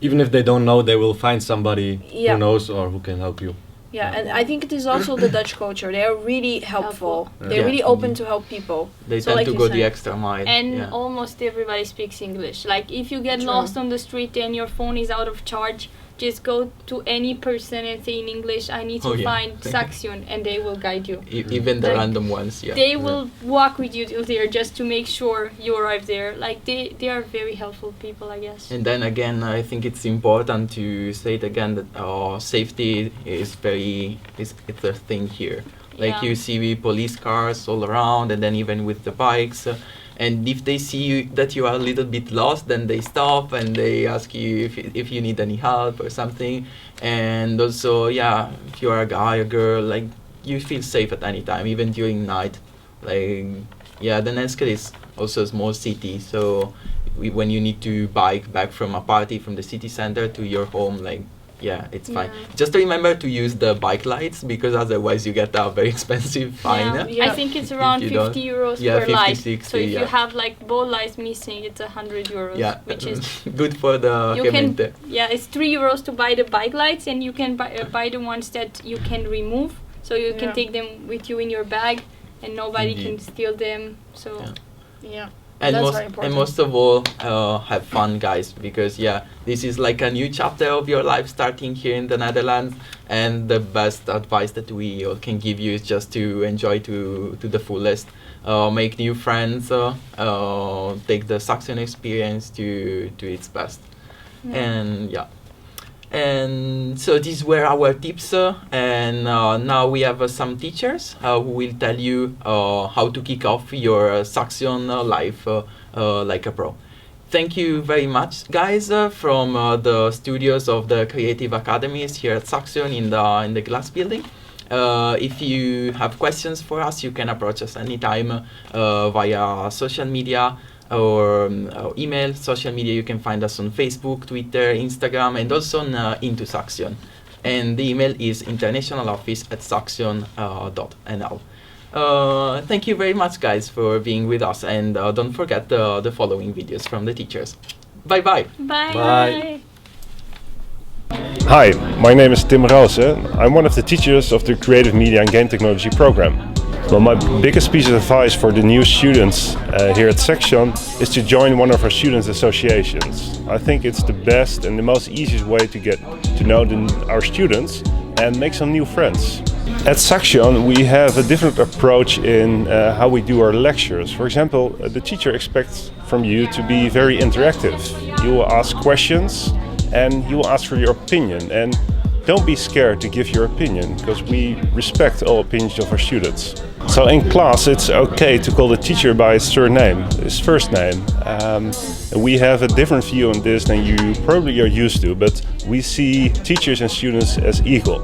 Even if they don't know, they will find somebody Yeah. who knows or who can help you. Yeah, and I think it is also the Dutch culture. They are really helpful. They're Yeah. really open to help people. They So tend like to you go said. the extra mile. And yeah. almost everybody speaks English. Like, if you get True. lost on the street and your phone is out of charge, just go to any person and say in English, I need to Oh, yeah. find Saxion, and they will guide you. Even the Like, random ones, yeah. They will walk with you till there just to make sure you arrive there. Like, they are very helpful people, I guess. And then again, I think it's important to say it again that safety is it's a thing here. Like Yeah. you see police cars all around, and then even with the bikes. And if they see that you are a little bit lost, then they stop and they ask you if you need any help or something. And also, yeah, if you are a guy or girl, like you feel safe at any time, even during night. Like, yeah, the Enschede is also a small city, so when you need to bike back from a party from the city center to your home, like, yeah, it's fine. Yeah. Just remember to use the bike lights, because otherwise you get a very expensive fine. Yeah. Yeah. I think it's around you don't- 50 euros yeah, per 50, light. 60, So if yeah. you have like both lights missing, it's 100 euros. Yeah, Which is good for the you can Gemeente. it's 3 euros to buy the bike lights, and you can buy the ones that you can remove. So you can Yeah. take them with you in your bag, and nobody Indeed. can steal them. So Yeah. Yeah. And That's most very important. most of all, have fun, guys, because yeah, this is like a new chapter of your life starting here in the Netherlands, and the best advice that we all can give you is just to enjoy to the fullest, make new friends, take the Saxion experience to its best. And yeah. And so these were our tips, and now we have some teachers who will tell you how to kick off your Saxion life like a pro. Thank you very much, guys, from the studios of the Creative Academies here at Saxion in the glass building. If you have questions for us, you can approach us anytime via social media or email. Social media, you can find us on Facebook, Twitter, Instagram, and also on Into Saxion. And the email is internationaloffice@saxion.nl. Thank you very much, guys, for being with us, and don't forget the following videos from the teachers. Bye-bye. Bye. Bye. Hi, my name is Tim Rouse. I'm one of the teachers of the Creative Media and Game Technology program. Well, my biggest piece of advice for the new students here at Saxion is to join one of our student associations. I think it's the best and the most easiest way to get to know our students and make some new friends. At Saxion we have a different approach in how we do our lectures. For example, the teacher expects from you to be very interactive. You will ask questions and you will ask for your opinion. And don't be scared to give your opinion, because we respect all opinions of our students. So in class it's okay to call the teacher by his surname, his first name. We have a different view on this than you probably are used to, but we see teachers and students as equal.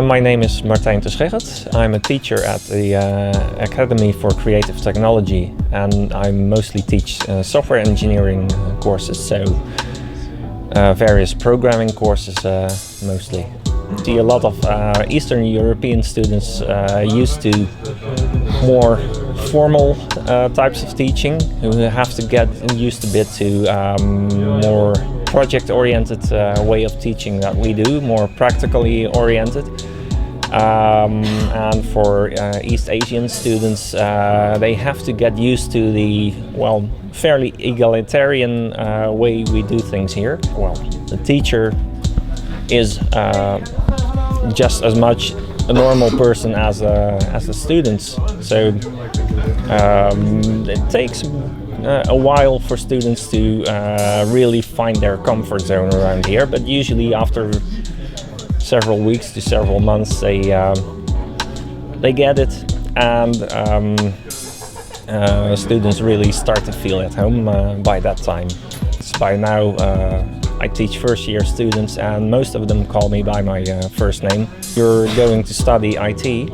My name is Martijn te Schegert. I'm a teacher at the Academy for Creative Technology, and I mostly teach software engineering courses, so various programming courses mostly. I see a lot of Eastern European students used to more formal types of teaching, who have to get used a bit to more project-oriented way of teaching that we do, more practically oriented. And for East Asian students, they have to get used to the, well, fairly egalitarian way we do things here. Well, the teacher is just as much a normal person as the students, so it takes a while for students to really find their comfort zone around here, but usually after several weeks to several months they get it, and students really start to feel at home by that time. By now I teach first year students, and most of them call me by my first name. You're going to study IT,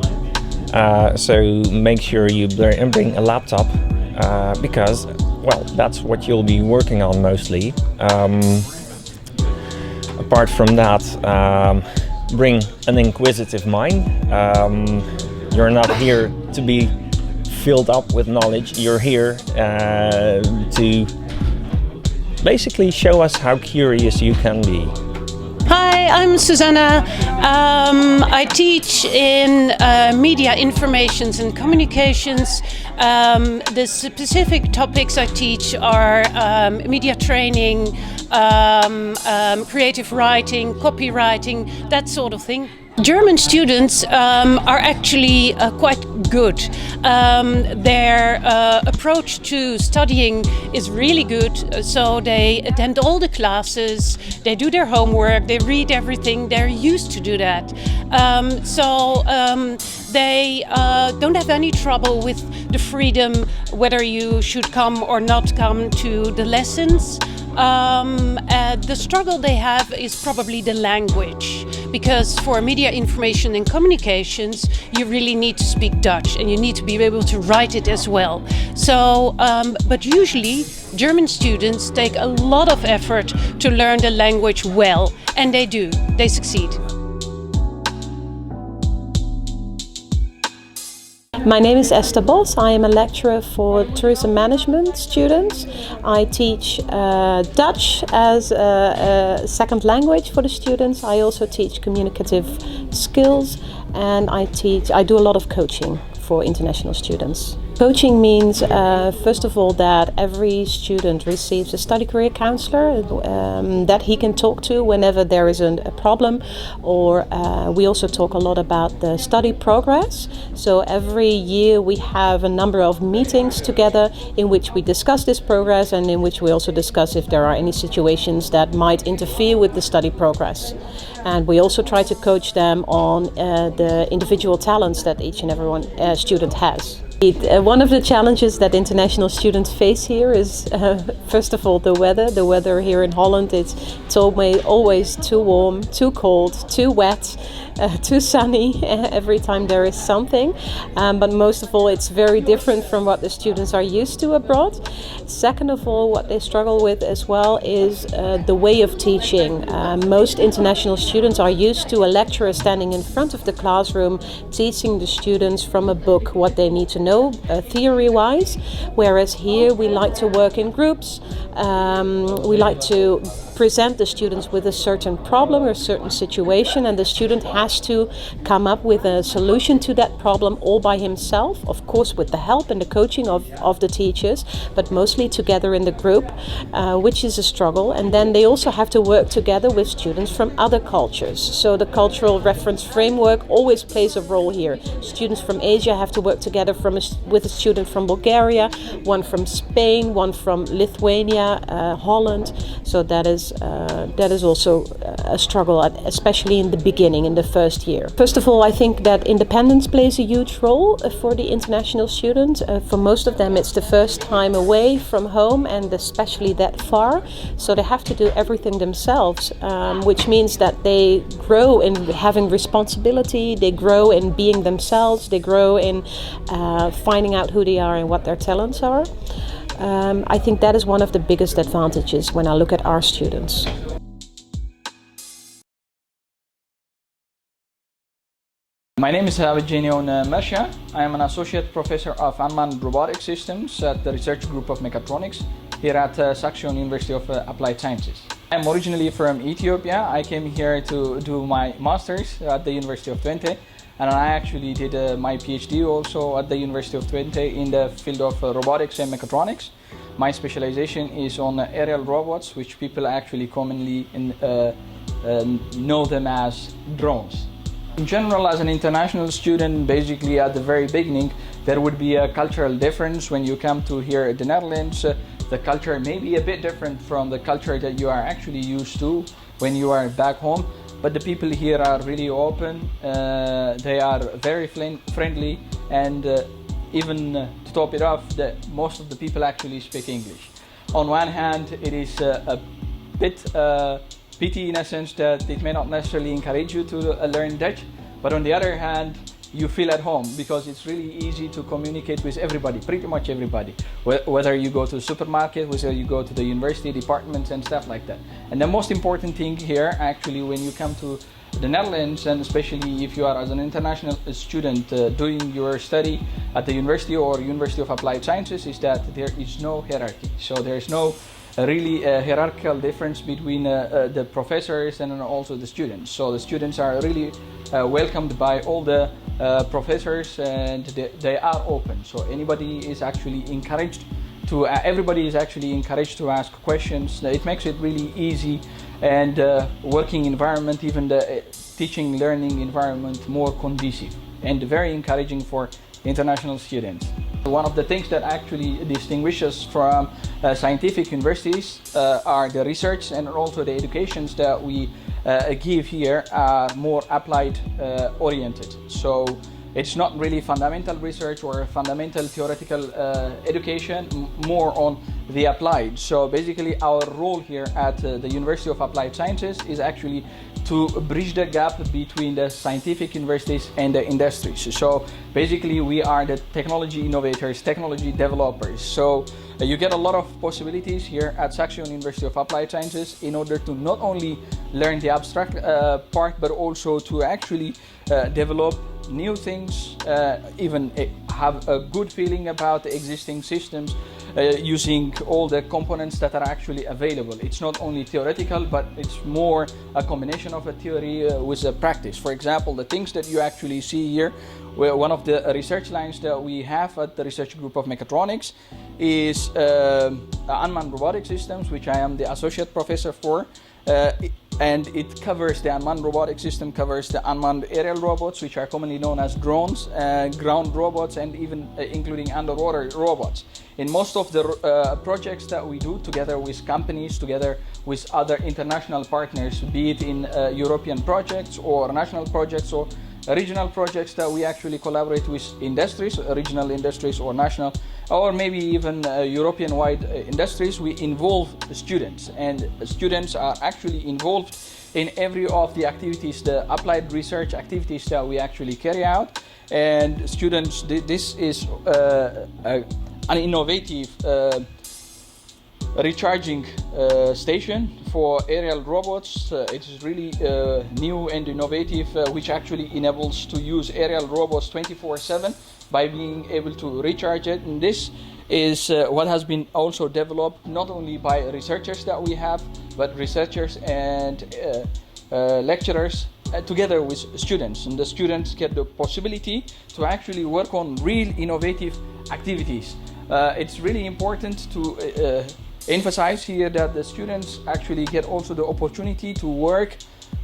so make sure you bring a laptop, because, well, that's what you'll be working on mostly. Apart from that, bring an inquisitive mind. You're not here to be filled up with knowledge. You're here to basically show us how curious you can be. Hi, I'm Susanna. I teach in media informations and communications. The specific topics I teach are media training, creative writing, copywriting, that sort of thing. German students are actually quite good. Their approach to studying is really good, so they attend all the classes, they do their homework, they read everything, they're used to do that. They don't have any trouble with the freedom whether you should come or not come to the lessons. The struggle they have is probably the language, because for media information and communications you really need to speak Dutch and you need to be able to write it as well. So, but usually German students take a lot of effort to learn the language well, and they do, they succeed. My name is Esther Bos. I am a lecturer for tourism management students. I teach Dutch as a second language for the students. I also teach communicative skills, and I do a lot of coaching for international students. Coaching means, first of all, that every student receives a study career counselor that he can talk to whenever there is a problem, or we also talk a lot about the study progress. So every year we have a number of meetings together in which we discuss this progress and in which we also discuss if there are any situations that might interfere with the study progress. And we also try to coach them on the individual talents that each and every student has. One of the challenges that international students face here is, first of all, the weather. The weather here in Holland, it's always too warm, too cold, too wet, too sunny every time there is something. But most of all, it's very different from what the students are used to abroad. Second of all, what they struggle with as well is the way of teaching. Most international students are used to a lecturer standing in front of the classroom teaching the students from a book what they need to know theory-wise, whereas here we like to work in groups. We like to present the students with a certain problem or a certain situation, and the student has to come up with a solution to that problem all by himself, of course with the help and the coaching of the teachers, but mostly together in the group, which is a struggle. And then they also have to work together with students from other cultures. So the cultural reference framework always plays a role here. Students from Asia have to work together with a student from Bulgaria, one from Spain, one from Lithuania, Holland. So that is also a struggle, especially in the beginning, in the first year. First of all, I think that independence plays a huge role for the international student. For most of them, it's the first time away from home, and especially that far. So they have to do everything themselves, which means that they grow in having responsibility, they grow in being themselves, they grow in finding out who they are and what their talents are. I think that is one of the biggest advantages when I look at our students. My name is Jannik Mesha. I am an associate professor of unmanned robotic systems at the research group of mechatronics here at Saxion University of Applied Sciences. I'm originally from Ethiopia. I came here to do my master's at the University of Deventer, and I actually did my PhD also at the University of Deventer in the field of robotics and mechatronics. My specialization is on aerial robots, which people actually commonly know them as drones. In general, as an international student, basically at the very beginning, there would be a cultural difference when you come to here at the Netherlands. The culture may be a bit different from the culture that you are actually used to when you are back home. But the people here are really open, they are very friendly, and even to top it off, most of the people actually speak English. On one hand, it is a bit pity in a sense that it may not necessarily encourage you to learn Dutch, but on the other hand, you feel at home because it's really easy to communicate with everybody, pretty much everybody. Whether you go to the supermarket, whether you go to the university departments and stuff like that. And the most important thing here, actually, when you come to the Netherlands, and especially if you are as an international student doing your study at the university or University of Applied Sciences, is that there is no hierarchy. So there is no really hierarchical difference between the professors and also the students. So the students are really welcomed by all the professors, and they are open. So anybody is actually encouraged to, everybody is actually encouraged to ask questions. It makes it really easy, and working environment, even the teaching learning environment, more conducive and very encouraging for international students. One of the things that actually distinguishes from scientific universities are the research and also the educations that we give here are more applied oriented. So it's not really fundamental research or fundamental theoretical education, more on the applied. So basically our role here at the University of Applied Sciences is actually to bridge the gap between the scientific universities and the industries. So basically we are the technology innovators, technology developers. So you get a lot of possibilities here at Saxion University of Applied Sciences in order to not only learn the abstract part, but also to actually develop new things, even have a good feeling about the existing systems, using all the components that are actually available. It's not only theoretical, but it's more a combination of a theory with a practice. For example, the things that you actually see here one of the research lines that we have at the research group of mechatronics is unmanned robotic systems, which I am the associate professor for. And it covers the unmanned robotic system, covers the unmanned aerial robots, which are commonly known as drones, ground robots, and even including underwater robots. In most of the projects that we do together with companies, together with other international partners, be it in European projects or national projects or regional projects that we actually collaborate with industries, regional industries or national, or maybe even European-wide industries, we involve students, and students are actually involved in every of the activities, the applied research activities that we actually carry out. And students, this is an innovative recharging station for aerial robots. It is really new and innovative, which actually enables to use aerial robots 24/7 by being able to recharge it. And this is what has been also developed not only by researchers that we have, but researchers and lecturers together with students. And the students get the possibility to actually work on real innovative activities. It's really important to emphasize here that the students actually get also the opportunity to work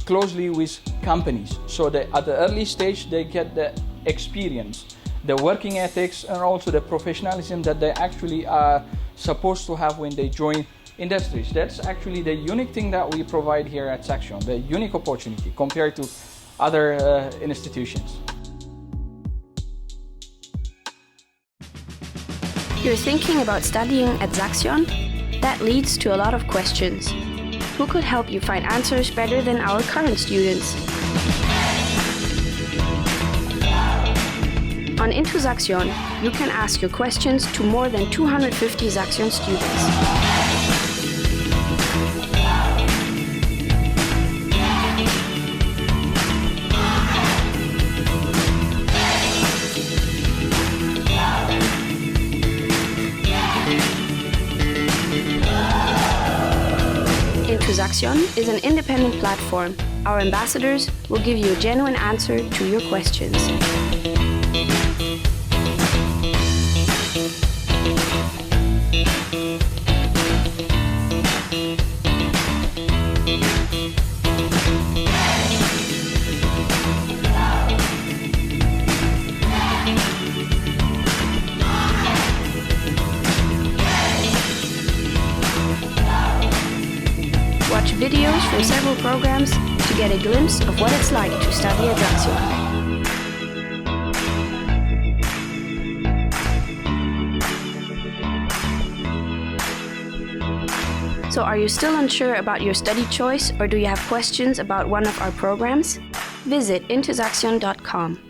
closely with companies. So that at the early stage they get the experience, the working ethics, and also the professionalism that they actually are supposed to have when they join industries. That's actually the unique thing that we provide here at Saxion, the unique opportunity compared to other institutions. You're thinking about studying at Saxion? That leads to a lot of questions. Who could help you find answers better than our current students? On Into Saxion, you can ask your questions to more than 250 Saxion students. Saxion is an independent platform. Our ambassadors will give you a genuine answer to your questions. Watch videos from several programs to get a glimpse of what it's like to study at Saxion. So are you still unsure about your study choice, or do you have questions about one of our programs? Visit intosaxion.com.